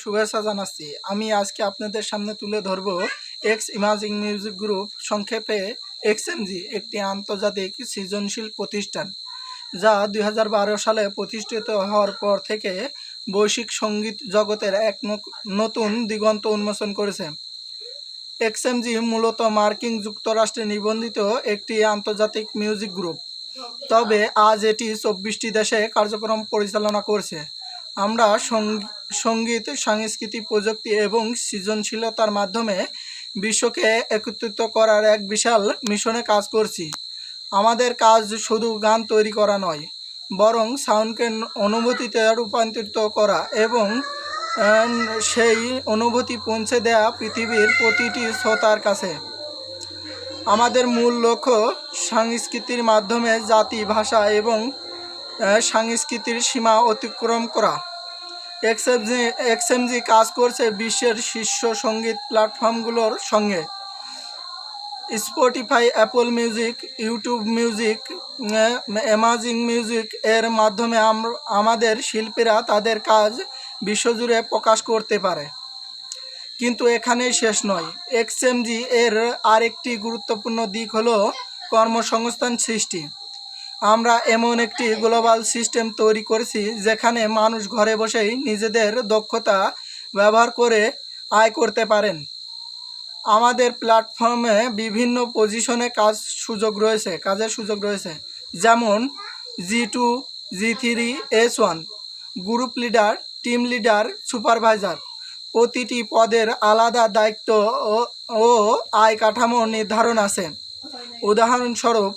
শুভেচ্ছা জানাচ্ছি। আমি আজকে আপনাদের সামনে তুলে ধরব এক্স ইমাজিং মিউজিক গ্রুপ, সংক্ষেপে এক্সএমজি, একটি আন্তর্জাতিক সৃজনশীল প্রতিষ্ঠান যা 2012 সালে প্রতিষ্ঠিত হওয়ার পর থেকে বৈশ্বিক সঙ্গীত জগতের এক নতুন দিগন্ত উন্মোচন করেছে। এক্সএমজি মূলত মার্কিন যুক্তরাষ্ট্রে নিবন্ধিত একটি আন্তর্জাতিক মিউজিক গ্রুপ, তবে আজ এটি 24টি দেশে কার্যক্রম পরিচালনা করছে। আমরা সঙ্গীত, সংস্কৃতি, প্রযুক্তি এবং সৃজনশীলতার মাধ্যমে বিশ্বকে একত্রিত করার এক বিশাল মিশনে কাজ করছি। আমাদের কাজ শুধু গান তৈরি করা নয়, বরং সাউন্ডকে অনুভূতিতে রূপান্তরিত করা এবং সেই অনুভূতি পৌঁছে দেওয়া পৃথিবীর প্রতিটি শ্রোতার কাছে। আমাদের মূল লক্ষ্য সংস্কৃতির মাধ্যমে জাতি, ভাষা এবং সংস্কৃতির সীমা অতিক্রম করা। এক্সএমজি কাজ করছে বিশ্বের শীর্ষ সঙ্গীত প্ল্যাটফর্মগুলোর সঙ্গে। Spotify, Apple music, YouTube music, amazing music এর মাধ্যমে আমাদের শিল্পীরা তাদের কাজ বিশ্বজুড়ে প্রকাশ করতে পারে। কিন্তু এখানেই শেষ নয়। এক্সএমজি এর আরেকটি গুরুত্বপূর্ণ দিক হলো কর্মসংস্থান সৃষ্টি। আমরা এমন একটি গ্লোবাল সিস্টেম তৈরি করেছি যেখানে মানুষ ঘরে বসেই নিজেদের দক্ষতা ব্যবহার করে আয় করতে পারেন। আমাদের প্ল্যাটফর্মে বিভিন্ন পজিশনে কাজের সুযোগ রয়েছে, যেমন G2, G3, S1, group leader, team leader, supervisor. প্রতিটি পদের আলাদা দায়িত্ব ও আয় কাঠামো নির্ধারণ আছে। উদাহরণস্বরূপ,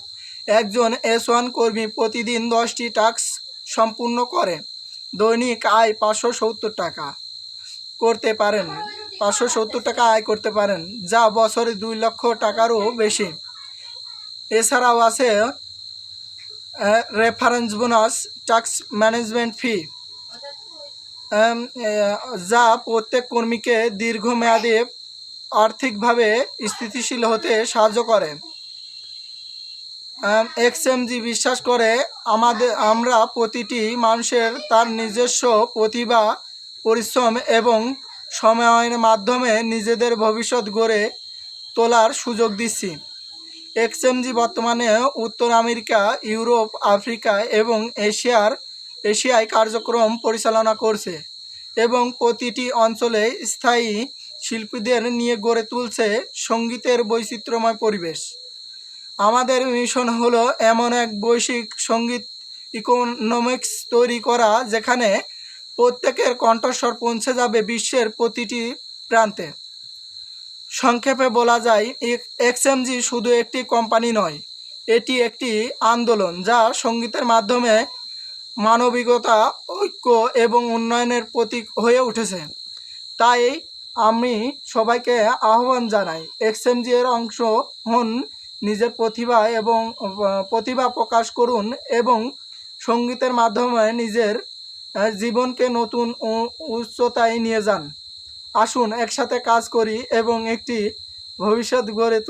একজন S1 কর্মী প্রতিদিন 10টি টাস্ক সম্পূর্ণ করে দৈনিক আয় 570 টাকা আয় করতে পারেন, যা বছরে 2 লক্ষ টাকারও বেশি। এছাড়াও আছে রেফারেন্স বোনাস, টাস্ক ম্যানেজমেন্ট ফি, যা প্রত্যেক কর্মীকে দীর্ঘমেয়াদী আর্থিকভাবে স্থিতিশীল হতে সাহায্য করে। এক্সএমজি বিশ্বাস করে আমরা প্রতিটি মানুষের তার নিজস্ব প্রতিভা, পরিশ্রম এবং সময়ের মাধ্যমে নিজেদের ভবিষ্যৎ গড়ে তোলার সুযোগ দিচ্ছি। এক্সএমজি বর্তমানে উত্তর আমেরিকা, ইউরোপ, আফ্রিকা এবং এশিয়ায় কার্যক্রম পরিচালনা করছে এবং প্রতিটি অঞ্চলে স্থায়ী শিল্পীদের নিয়ে গড়ে তুলছে সঙ্গীতের বৈচিত্র্যময় পরিবেশ। আমাদের মিশন হলো এমন এক বৈশ্বিক সঙ্গীত ইকোনমিক্স তৈরি করা যেখানে প্রত্যেকের কণ্ঠস্বর পৌঁছে যাবে বিশ্বের প্রতিটি প্রান্তে। সংক্ষেপে বলা যায়, এক্সএমজি শুধু একটি কোম্পানি নয়, এটি একটি আন্দোলন যা সঙ্গীতের মাধ্যমে মানবিকতা, ঐক্য এবং উন্নয়নের প্রতীক হয়ে উঠেছে। তাই আমি সবাইকে আহ্বান জানাই, এক্সএমজি এর অংশ হন, নিজের প্রতিভা প্রকাশ করুন এবং সঙ্গীতের মাধ্যমে নিজের জীবনকে নতুন উচ্চতায় নিয়ে যান। আসুন একসাথে কাজ করি এবং একটি ভবিষ্যৎ গড়ে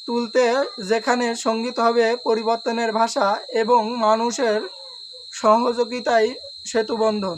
তুলতে যেখানে সঙ্গীত হবে পরিবর্তনের ভাষা এবং মানুষের সহযোগিতায় সেতুবন্ধন।